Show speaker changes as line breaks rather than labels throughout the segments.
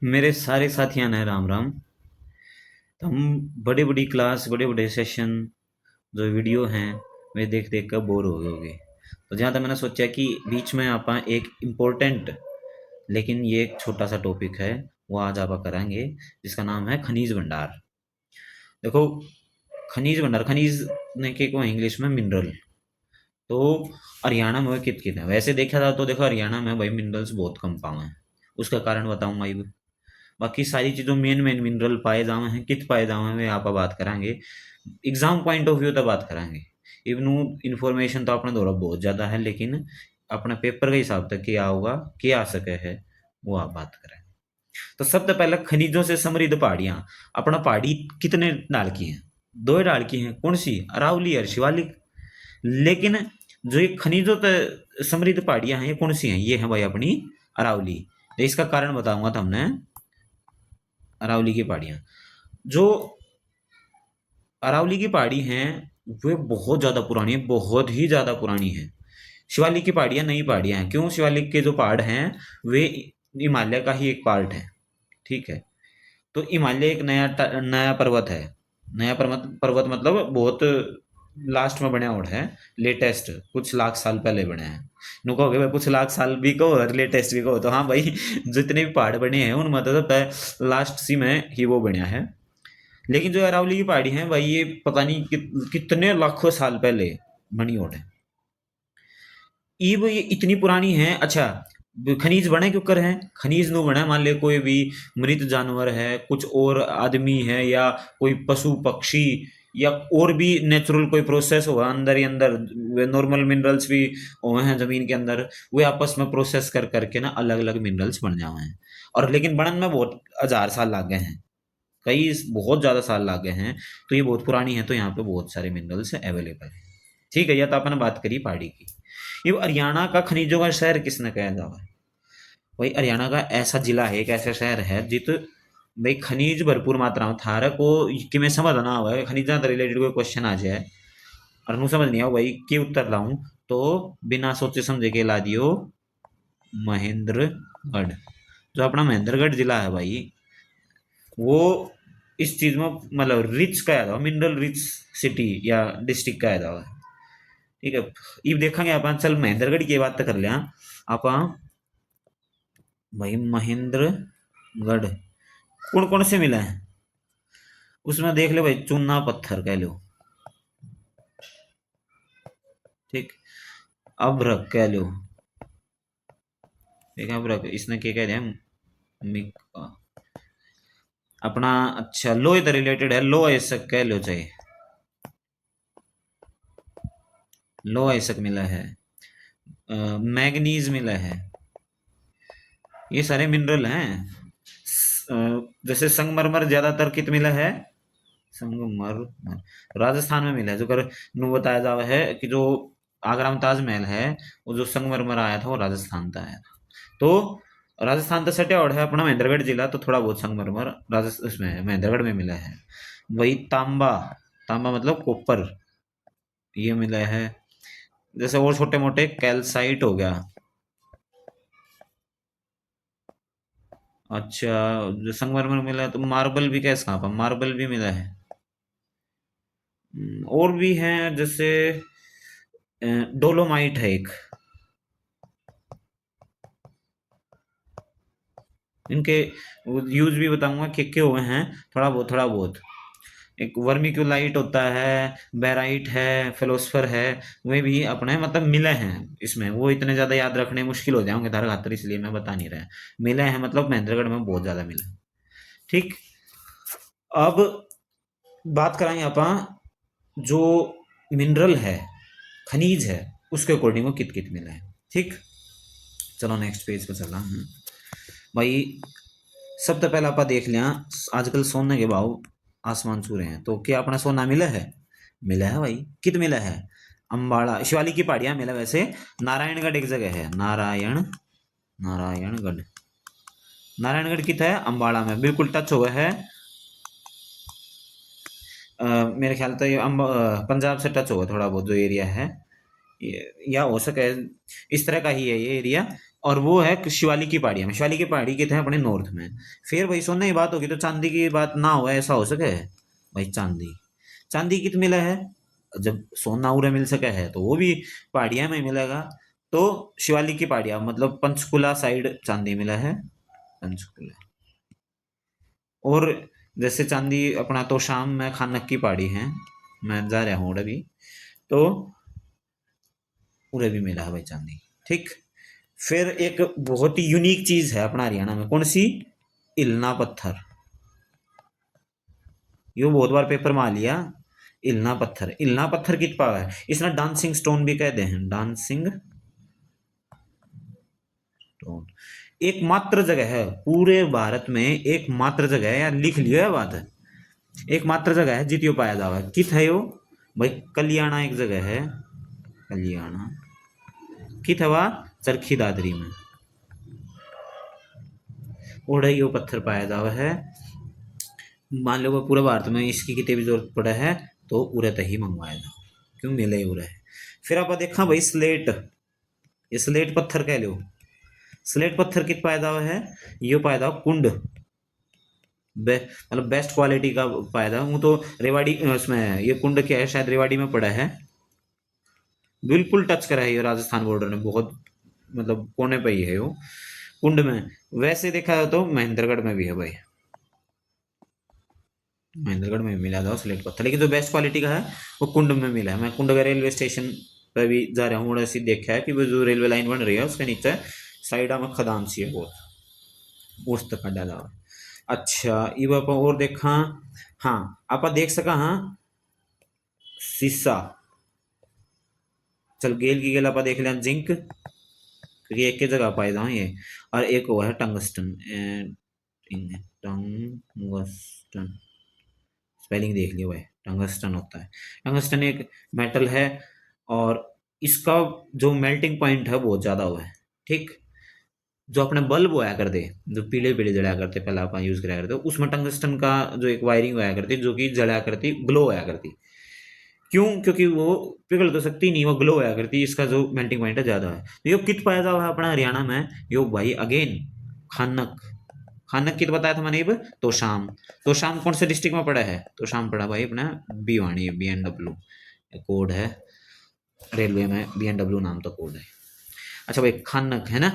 मेरे सारे साथियों ने राम राम। तो हम बड़ी बड़ी क्लास बड़े बड़े सेशन जो वीडियो हैं वे देख देख कर बोर हो गए होगे। तो जहाँ तक मैंने सोचा कि बीच में आप एक इम्पोर्टेंट लेकिन ये एक छोटा सा टॉपिक है वो आज आप करेंगे जिसका नाम है खनिज भंडार। देखो, खनिज भंडार, खनिज ने के को इंग्लिश में मिनरल। तो हरियाणा में कित कित है, वैसे देखा जाए तो देखो हरियाणा में भाई मिनरल्स बहुत कम पाए हैं। उसका कारण बताऊंगा ये। बाकी सारी चीज़ों मेन मेन मिनरल पाए जावे हैं, कित पाए जावे हैं वे आप बात करांगे। एग्जाम पॉइंट ऑफ व्यू तक बात करांगे। इवनू इन्फॉर्मेशन तो अपने द्वारा बहुत ज़्यादा है, लेकिन अपना पेपर के हिसाब तक क्या होगा, क्या आ सके है, वो आप बात करें। तो सबसे पहले खनिजों से समृद्ध पहाड़ियाँ। अपना पहाड़ी कितने डाल की हैं? दो ही डाल की हैं। कौन सी? अरावली और शिवालिक। लेकिन जो ये खनिजों से समृद्ध पहाड़ियाँ हैं ये कौन सी हैं? ये है भाई अपनी अरावली। तो इसका कारण बताऊंगा था हमने। अरावली की पहाड़ियाँ, जो अरावली की पहाड़ी हैं वे बहुत ज़्यादा पुरानी है, बहुत ही ज़्यादा पुरानी है। शिवालिक की पहाड़ियाँ नई पहाड़ियाँ हैं। क्यों? शिवालिक के जो पहाड़ हैं वे हिमालय का ही एक पार्ट है। ठीक है। तो हिमालय एक नया पर्वत है। नया पर्वत पर्वत मतलब बहुत लास्ट में बना हुआ है। लेटेस्ट कुछ लाख साल पहले बने हैं। नु कहोगे भाई कुछ लाख साल भी कहो और लेटेस्ट भी कहो, तो हाँ भाई जितने भी पहाड़ बने हैं उनमें तो लास्ट सी में ही वो बना है। लेकिन जो अरावली की पहाड़ी है भाई ये पता नहीं कितने लाखों साल पहले बनी और है। ये इतनी पुरानी है। अच्छा, खनिज बने क्यों कर हैं? खनिज नो बने मान ले कोई भी मृत जानवर है, कुछ और आदमी है, या कोई पशु पक्षी, या और भी नेचुरल कोई प्रोसेस होगा अंदर ही अंदर। वे नॉर्मल मिनरल्स भी हुए हैं जमीन के अंदर, वे आपस में प्रोसेस कर करके ना अलग अलग मिनरल्स बन जाए हैं। और लेकिन बनन में बहुत हजार साल लग गए हैं, कई बहुत ज़्यादा साल लग गए हैं। तो ये बहुत पुरानी है, तो यहाँ पे बहुत सारे मिनरल्स अवेलेबल हैं। ठीक है, या तो आपने बात करी पहाड़ी की। ये हरियाणा का खनिजों का शहर किसने कहा जावा है? भाई हरियाणा का ऐसा जिला है, एक ऐसा शहर है जित भाई खनिज भरपूर मात्रा में थारा को कि मैं समझ ना हुआ है खनिजा से रिलेटेड कोई क्वेश्चन आ जाए और मुझे समझ नहीं आओ भाई कि उत्तर लाऊं, तो बिना सोचे समझे के ला दियो महेंद्रगढ़। जो अपना महेंद्रगढ़ जिला है भाई, वो इस चीज में मतलब रिच कहा जाओ, मिनरल रिच सिटी या डिस्ट्रिक्ट कहा जाओ। ठीक है। ये देखेंगे अपन, चल महेंद्रगढ़ की बात तो कर लिया अपन। भाई महेंद्रगढ़ कौन कौन से मिला है उसमें देख ले भाई। चूना पत्थर कह लो, ठीक। अभ्रक कह लो, ठीक है। अभ्रक इसने क्या कह दिया? मिक अपना। अच्छा, लोहे से रिलेटेड है, लोह ऐसा कह लो चाहे। लोह ऐसा मिला है। मैग्नीज मिला है। ये सारे मिनरल हैं। जैसे संगमरमर ज्यादातर कित मिला है? संगमरमर राजस्थान में मिला है। जो कर नु बताया जावा है कि जो आगरा में ताजमहल है, वो जो संगमरमर आया था वो राजस्थान से आया था। तो राजस्थान तो सटे और है अपना महेंद्रगढ़ जिला, तो थोड़ा बहुत संगमरमर राजस्थान उसमें महेंद्रगढ़ में मिला है। वही तांबा, तांबा मतलब कॉपर, ये मिला है। जैसे और छोटे मोटे कैल्साइट हो गया। अच्छा, जो संगमरमर मिला है, तो मार्बल भी कैसे, कहाँ पर मार्बल भी मिला है। और भी हैं जैसे डोलोमाइट है एक। इनके यूज भी बताऊंगा क्या हुए हैं, थोड़ा बहुत थोड़ा बहुत। एक वर्मिक्यूलाइट होता है, बेराइट है, फिलोसफर है, वे भी अपने मतलब मिले हैं इसमें। वो इतने ज्यादा याद रखने मुश्किल हो जाएंगे धार खातर, इसलिए मैं बता नहीं रहा। मिले हैं मतलब महेंद्रगढ़ में बहुत ज्यादा मिले हैं। ठीक। अब बात कराएंगे अपन जो मिनरल है, खनिज है, उसके अकॉर्डिंग वो कित कित मिला है। ठीक। चलो नेक्स्ट पेज पे चलना है भाई। सबसे पहले आप देख लिया, आजकल सोने के भाव आसमान छू रहे हैं, तो क्या अपना सोना मिला है? मिला है भाई। कित मिला है? अंबाड़ा शिवालिक की पहाड़ियां मिला। वैसे नारायणगढ़ एक जगह है, नारायणगढ़। नारायणगढ़ कित है? अंबाड़ा में, बिल्कुल टच हुआ है। मेरे ख्याल तो ये पंजाब से टच होगा थोड़ा बहुत जो एरिया है। या हो सके इस तरह का ही है ये एरिया। और वो है शिवालिक की पहाड़ियाँ में। शिवालिक की पहाड़ी कितने हैं अपने नॉर्थ में। फिर भाई सोने की बात होगी तो चांदी की बात ना हो, ऐसा हो सके भाई। चांदी, चांदी कित मिला है। जब सोना उरे मिल सका है तो वो भी पहाड़ियाँ में मिलेगा। तो शिवालिक की पहाड़ियाँ मतलब पंचकुला साइड चांदी मिला है, पंचकुला। और जैसे चांदी अपना तो शाम में खानक की पहाड़ी है, मैं जा रहा हूँ अभी, तो उरे भी मिला है भाई चांदी। ठीक। फिर एक बहुत ही यूनिक चीज है अपना हरियाणा में, कौन सी। इलना पत्थर। यो बहुत बार पेपर में आ लिया। इलना पत्थर, इलना पत्थर कित पावा है, इसने डांसिंग स्टोन भी कहते हैं, डांसिंग स्टोन। एकमात्र जगह है पूरे भारत में, एकमात्र जगह है यार, लिख लियो है बात है। एकमात्र जगह है जितियो पाया जावा है, कित है यो भाई। कलियाणा एक जगह है, कलियाणा। कित हवा, चरखी दादरी में। ओढ़े यो पत्थर पाया जावा है। मान लो वो पूरे भारत में इसकी कितनी भी जरूरत पड़े है तो उरे तक ही मंगवाया जाओ, क्यों मिले उरे है। फिर आप देखा भाई स्लेट, ये स्लेट पत्थर कह लो। स्लेट पत्थर कित पाया जावा है, यो पाया जावा कुंड। मतलब बेस्ट क्वालिटी का पाया था वो तो रेवाड़ी उसमें है। ये कुंड क्या है, शायद रेवाड़ी में पड़ा है। बिल्कुल टच करा है ये राजस्थान बॉर्डर ने, बहुत मतलब कोने पे ही है वो, कुंड में। वैसे देखा जाए तो महेंद्रगढ़ में भी है भाई, महेंद्रगढ़ में भी मिला था स्लेट पत्थर, लेकिन जो बेस्ट क्वालिटी का है वो कुंड में मिला है। मैं कुंड का रेलवे स्टेशन पे भी जा रहा हूँ, ऐसी देखा है कि वो जो रेलवे लाइन बन रही है उसके नीचे साइड में खदान सी है बहुत, उस तक का डाला हुआ है। अच्छा ये आप और देखा। हाँ आप देख सका, हाँ शीशा। चल गेल की गेल आप देख लिया जिंक, क्योंकि एक ही जगह पाए जाओ ये। और एक वो है टंगस्टन, टंगस्टन, स्पेलिंग देख लियो भाई, टंगस्टन होता है। टंगस्टन एक मेटल है, और इसका जो मेल्टिंग पॉइंट है बहुत ज्यादा हुआ है। ठीक। जो अपने बल्ब होया करते, जो पीले पीले जलाया करते पहले आप यूज कराया करते, उसमें टंगस्टन का जो एक वायरिंग होया करती जो कि जलाया करती, ग्लो होया करती। क्यों, क्योंकि वो पिघल तो सकती नहीं, वो ग्लो होया करती, इसका जो मेल्टिंग पॉइंट है ज्यादा है। तो ये कित पाया जावा है अपना हरियाणा में, यो भाई अगेन खानक। खानक कित बताया था मैंने अब, तो शाम। तो शाम कौन से डिस्ट्रिक्ट में पड़ा है, तो शाम पड़ा भाई अपना भिवानी, BNW कोड है रेलवे में, BNW नाम तो कोड है। अच्छा भाई खानक है ना,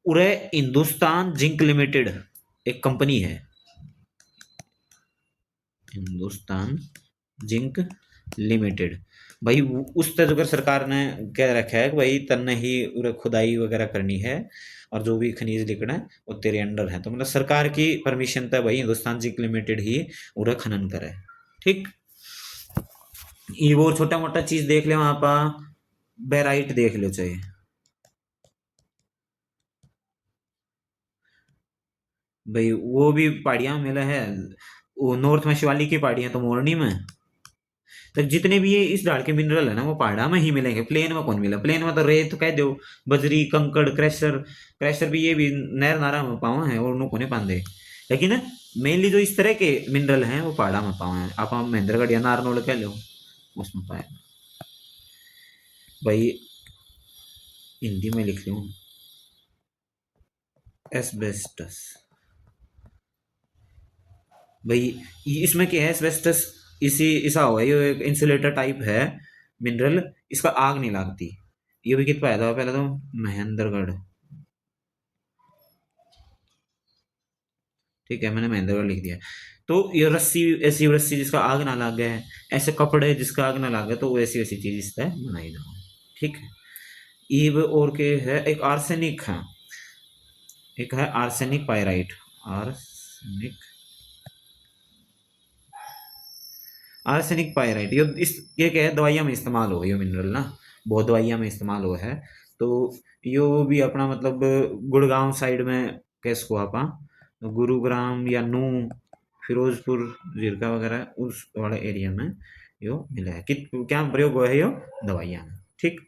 उरे हिंदुस्तान जिंक लिमिटेड एक कंपनी है, हिंदुस्तान जिंक लिमिटेड। भाई उस तरह अगर सरकार ने कह रखा है कि भाई तन्ने ही उरे खुदाई वगैरह करनी है, और जो भी खनिज लिखना है वो तेरे अंडर है, तो मतलब सरकार की परमिशन था भाई हिंदुस्तान जिंक लिमिटेड ही उरे खनन करे। ठीक। ये वो छोटा मोटा चीज देख ले वहां पा, बेराइट देख लो चाहिए भाई, वो भी पहाड़ियां मिला है। वो नॉर्थ में शिवालिक की पहाड़ियां तो मोरनी में। तो जितने भी ये इस ढाल के मिनरल है ना वो पहाड़ा में ही मिलेंगे, प्लेन में कौन मिला। प्लेन में तो रेत कह दो, बजरी कंकड़ क्रैशर, क्रैशर भी ये भी नहर नारा में पावा है और उन्होंने कोने पांदे। लेकिन मेनली जो इस तरह के मिनरल हैं वो पहाड़ा में पावा है। आप महेंद्रगढ़ या नारनौल कह लो, उसमें पाए भाई। हिंदी में लिख लूँ, एस्बेस्टस। भाई इसमें क्या है, एस्बेस्टस इसी ऐसा हुआ है, ये एक इंसुलेटर टाइप है मिनरल, इसका आग नहीं लगती। ये भी कित पाया था पहले तो, महेंद्रगढ़। ठीक है मैंने महेंद्रगढ़ लिख दिया। तो ये रस्सी, ऐसी रस्सी जिसका आग ना लगे है, ऐसे कपड़े जिसका आग ना लगे, तो वैसी वैसी चीज इस तरह बनाई जाओ। ठीक है। ईव और के है एक आर्सेनिक है, एक है arsenic pyrite. Arsenic, arsenic pyrite, ये क्या है, दवाइयाँ में इस्तेमाल हो ये मिनरल ना, बहुत दवाइयाँ में इस्तेमाल हुआ है। तो यो भी अपना मतलब गुड़गांव साइड में कैस को आपा, गुरुग्राम या नू, फिरोजपुर, जीरका वगैरह उस वाले एरिया में यो मिला है। क्या प्रयोग हुआ है यो, दवाइयाँ में। ठीक।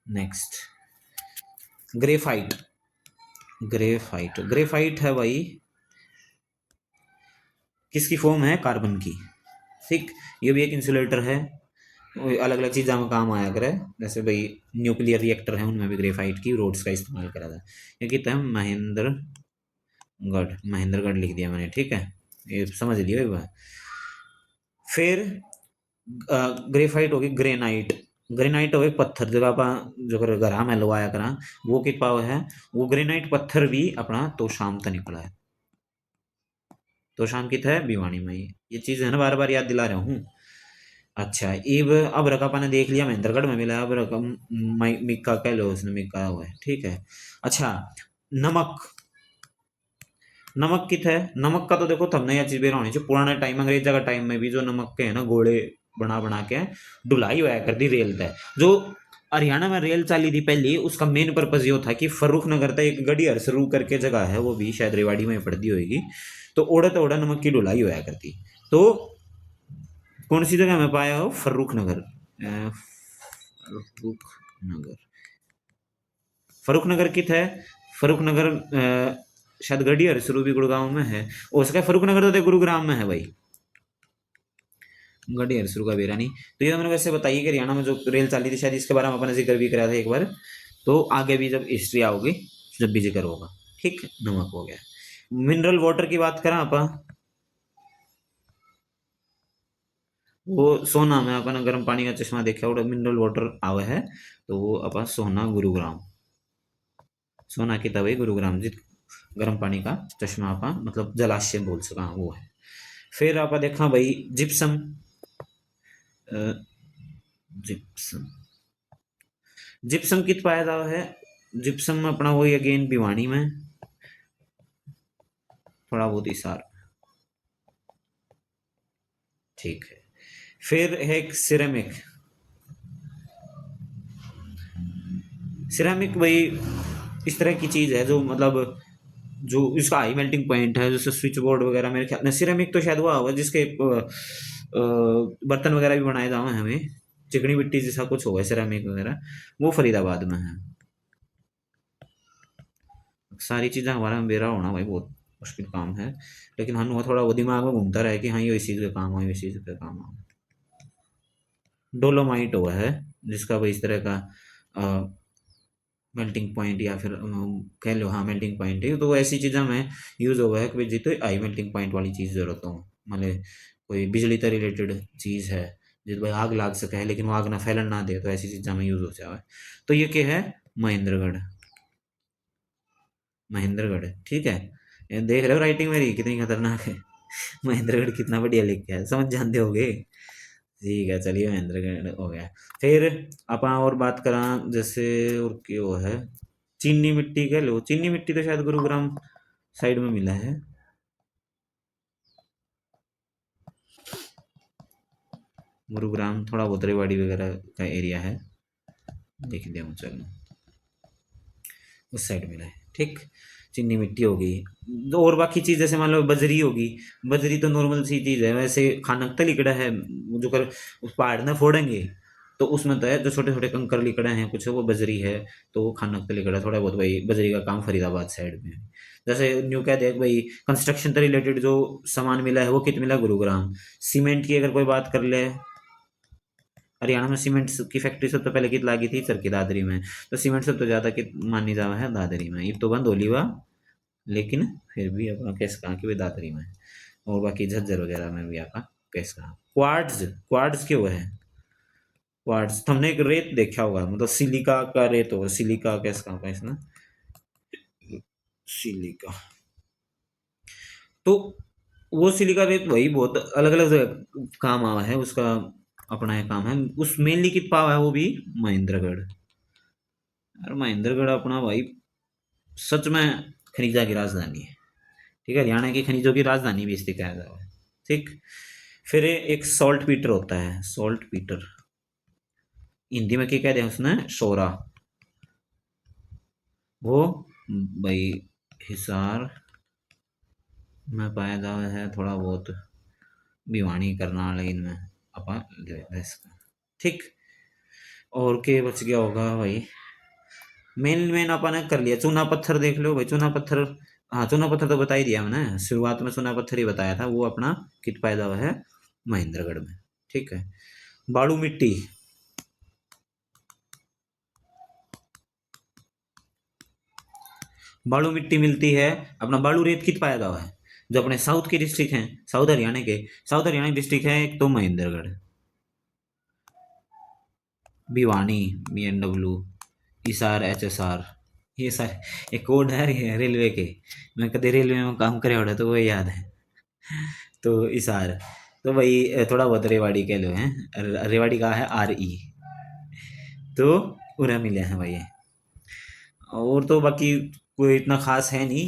Next graphite. ग्रेफाइट, ग्रेफाइट है भाई, किसकी फॉर्म है, कार्बन की। ठीक। ये भी एक इंसुलेटर है, अलग अलग चीज़ों में काम आया करे, जैसे भाई न्यूक्लियर रिएक्टर है उनमें भी ग्रेफाइट की रोड्स का इस्तेमाल करा था। ये कितना है, महेंद्रगढ़ लिख दिया मैंने, ठीक है, ये समझ लियो एक बार। फिर ग्रेफाइट होगी, ग्रेनाइट। ग्रेनाइट हो एक पत्थर जो आप जो घर में लगवाया करा, वो कित पाव है, वो ग्रेनाइट पत्थर भी अपना तो शाम तक निकला है। तो शाम कित है, भिवानी में। ये चीज़ है ना, बार बार याद दिला रहा हूँ। अच्छा, अब रकम ने देख लिया महेंद्रगढ़ में मिला, अब रकम मिक्का कह लो, उसने मिक्का हुआ है, ठीक है। अच्छा, नमक। नमक कित है, नमक का तो देखो तब नया चीज बेरा होनी चाहिए। पुराने टाइम अंग्रेजा का टाइम में भी जो नमक के है ना घोड़े बना बना के ढुलाई हुआ करती रेल तय, जो हरियाणा में रेल चाली थी पहले, उसका मेन पर्पज ये था कि फर्रुख नगर तक एक गड़ियर सरू करके जगह है, वो भी शायद रेवाड़ी में पड़ती होगी, तो ओड़ा तो ओड़ा नमक की ढुलाई हुआ करती। तो कौन सी जगह में पाया हो, फर्रुख नगर। फर्रुख नगर, फर्रुख नगर कित है, फर्रुख नगर शायद गड़ियर शुरू भी गुड़गांव में है, हो सका फर्रुख नगर तो गुरुग्राम में है भाई, गड़ियर शुरू का बेरा नहीं। तो ये मैंने वैसे बताइए कि हरियाणा में जो रेल चाली थी, शायद इसके बारे में अपने जिक्र भी करा था एक बार, तो आगे भी जब हिस्ट्री आओगी जब भी जिक्र होगा, ठीक। नमक हो गया। मिनरल वाटर की बात करा आप, वो सोना में अपन गर्म पानी का चश्मा देखा और मिनरल वाटर आवे है, तो वो अपन सोना गुरुग्राम, सोना की तवे गुरुग्राम जी, गर्म पानी का चश्मा आपा मतलब जलाशय बोल सका, वो है। फिर आप देखा भाई जिप्सम। अ, जिप्सम, जिप्सम कित पाया जावा है, जिप्सम अपना वही अगेन भिवानी में, थोड़ा बहुत हिसार, ठीक है। फिर है एक सिरेमिक। सिरेमिक भाई इस तरह की चीज है जो मतलब जो इसका हाई मेल्टिंग पॉइंट है, जैसे स्विच बोर्ड वगैरह, मेरे ख्याल में सिरेमिक तो शायद हुआ होगा जिसके बर्तन वगैरह भी बनाए जाए हमें, चिकनी मिट्टी जैसा कुछ होगा सिरेमिक वगैरह, वो फरीदाबाद में है। सारी चीज़ें हमारा बेरा होना भाई बहुत मुश्किल काम है, लेकिन हम थोड़ा वो दिमाग में घूमता रहे कि हाँ ये इस चीज़ का काम है, इस चीज़ का काम है। डोलोमाइट हुआ है जिसका भाई इस तरह का मेल्टिंग पॉइंट, या फिर कह लो हाँ मेल्टिंग पॉइंट है, तो ऐसी चीज़ें में यूज़ हुआ है कि भाई जितने हाई मेल्टिंग पॉइंट वाली चीज़ जरूरत हो, मतलब कोई बिजली से रिलेटेड चीज़ है जिस भाई आग लाग सके है लेकिन वो आग ना फैलन ना दे, तो ऐसी चीज़ों में यूज़ हो जाए। तो ये क्या है, महेंद्रगढ़, महेंद्रगढ़, ठीक है। ये देख रहे हो राइटिंग मेरी कितनी खतरनाक है, महेंद्रगढ़ कितना बढ़िया लिख के है, समझ जानते होगे। ठीक है, चलिए महेंद्रगढ़ हो गया। फिर अपन और बात करा जैसे, और क्यों है, चीनी मिट्टी कह लो, चीनी मिट्टी तो शायद गुरुग्राम साइड में मिला है, गुरुग्राम थोड़ा बहुत रेवाड़ी वगैरह का एरिया है, देख लिया चलो उस साइड मिला है, ठीक। चीनी मिट्टी होगी, और बाकी चीज जैसे मान लो बजरी होगी, बजरी तो नॉर्मल सी चीज है, वैसे खानक लिकड़ा है, जो कर उस पहाड़ ना फोड़ेंगे तो उसमें तो है जो छोटे छोटे कंकर लिकड़ा हैं कुछ, वो बजरी है, तो वो खानक लिकड़ा थोड़ा बहुत भाई, बजरी का काम फरीदाबाद साइड में है। जैसे न्यू कह देख भाई, कंस्ट्रक्शन से रिलेटेड जो सामान मिला है वो कित मिला, गुरुग्राम। सीमेंट की अगर कोई बात कर ले, हरियाणा में सीमेंट की फैक्ट्री सब तो पहले कित लागी थी सर की दादरी में, तो सीमेंट सब तो ज्यादा कित मानी जावा है दादरी में, ये तो बंद होली हुआ, लेकिन फिर भी अपना केस कहा कि वे दादरी में, और बाकी झज्जर वगैरह में भी आपका केस कहा। क्वार्ट्ज, क्वार्ट्ज क्यों है, क्वार्ट्ज तुमने एक रेत देखा होगा, मतलब सिलिका का रेत होगा, सिलिका केस कहा का इसमें, सिलिका, तो वो सिलिका रेत वही बहुत अलग अलग काम आवा है उसका, अपना ये काम है उस मेनली कित पावा है, वो भी महेंद्रगढ़। और महेंद्रगढ़ अपना भाई सच में खनिजा की राजधानी है, ठीक है, हरियाणा की खनिजों की राजधानी भी इसलिए कहा जाता है, ठीक। फिर एक सॉल्ट पीटर होता है, सॉल्ट पीटर, हिंदी में क्या कहते हैं उसने, शोरा, वो भाई हिसार में पाया जाता है, थोड़ा बहुत भिवानी करनाल इनमें अपन इसका, ठीक। और के बच गया होगा भाई, मेन मेन अपन ने कर लिया, चूना पत्थर देख लो भाई, चूना पत्थर, हाँ चूना पत्थर तो बता ही दिया मैंने शुरुआत में, चूना पत्थर ही बताया था, वो अपना किट पैदा हुआ है महेंद्रगढ़ में, ठीक है। बालू मिट्टी, बालू मिट्टी मिलती है अपना, बालू रेत कित पाया हुआ है जो अपने साउथ के डिस्ट्रिक्ट हैं, साउथ हरियाणा के, साउथ हरियाणा डिस्ट्रिक्ट है एक तो महेंद्रगढ़, भिवानी, BNW, हिसार, HSR, ये सारे एक कोड है ये रेलवे के, मैं कभी रेलवे में काम करे होड़ा तो वो याद है। तो हिसार, तो भाई थोड़ा बहुत रेवाड़ी कह लो हैं, रेवाड़ी का है RE, तो उन्हें मिले हैं भाई। और तो बाकी कोई इतना खास है नहीं,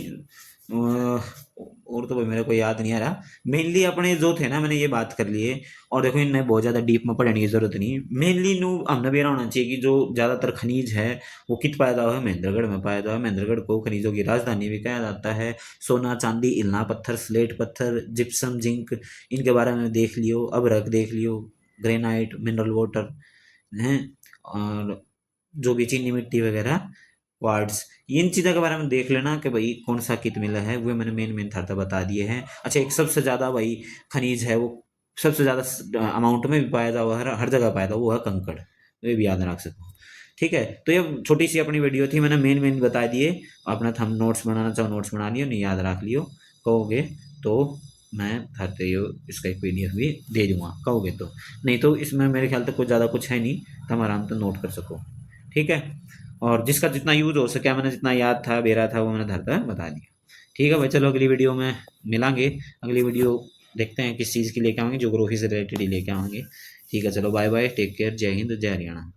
और तो भाई मेरे को याद नहीं आ रहा। मेनली अपने जो थे ना, मैंने ये बात कर लिए। और देखो इनने बहुत ज़्यादा डीप में पढ़ने की जरूरत नहीं, मेनली नू हमने भी होना चाहिए कि जो ज़्यादातर खनिज है वो कित पाया हुआ है, महेंद्रगढ़ में पाया हुआ है। महेंद्रगढ़ को खनिजों की राजधानी भी कहा जाता है। सोना, चांदी, इल्ना पत्थर, स्लेट पत्थर, जिप्सम, जिंक, इनके बारे में देख लियो, अभ्रक देख लियो, ग्रेनाइट, मिनरल वाटर हैं, और जो भी चीनी मिट्टी वगैरह, क्वार्ट्ज, इन चीज़ों के बारे में देख लेना कि भाई कौन सा कित मिला है, वो मैंने मेन मेन था बता दिए हैं। अच्छा, एक सबसे ज़्यादा भाई खनिज है, वो सबसे ज़्यादा अमाउंट में भी पाया हुआ है, हर जगह पाया था, वो है कंकड़, ये भी याद रख सको। ठीक है, तो ये छोटी सी अपनी वीडियो थी, मैंने मेन मेन बता दिए। अपना हम नोट्स बनाना चाहो नोट्स बना लियो, नहीं याद रख लियो, कहोगे तो मैं धरते ही इसका एक PDF भी दे दूंगा, कहोगे तो। नहीं तो इसमें मेरे ख्याल तक कुछ ज़्यादा कुछ है नहीं, तो हम आराम से नोट कर सको। ठीक है, और जिसका जितना यूज़ हो सके, मैंने जितना याद था बेरा था वो मैंने धरता बता दिया। ठीक है भाई, चलो अगली वीडियो में मिलांगे। अगली वीडियो देखते हैं किस चीज़ की लेके आएंगे, ज्योग्राफी से रिलेटेड ही लेके आएंगे। ठीक है, चलो बाय बाय, टेक केयर, जय हिंद, जय हरियाणा।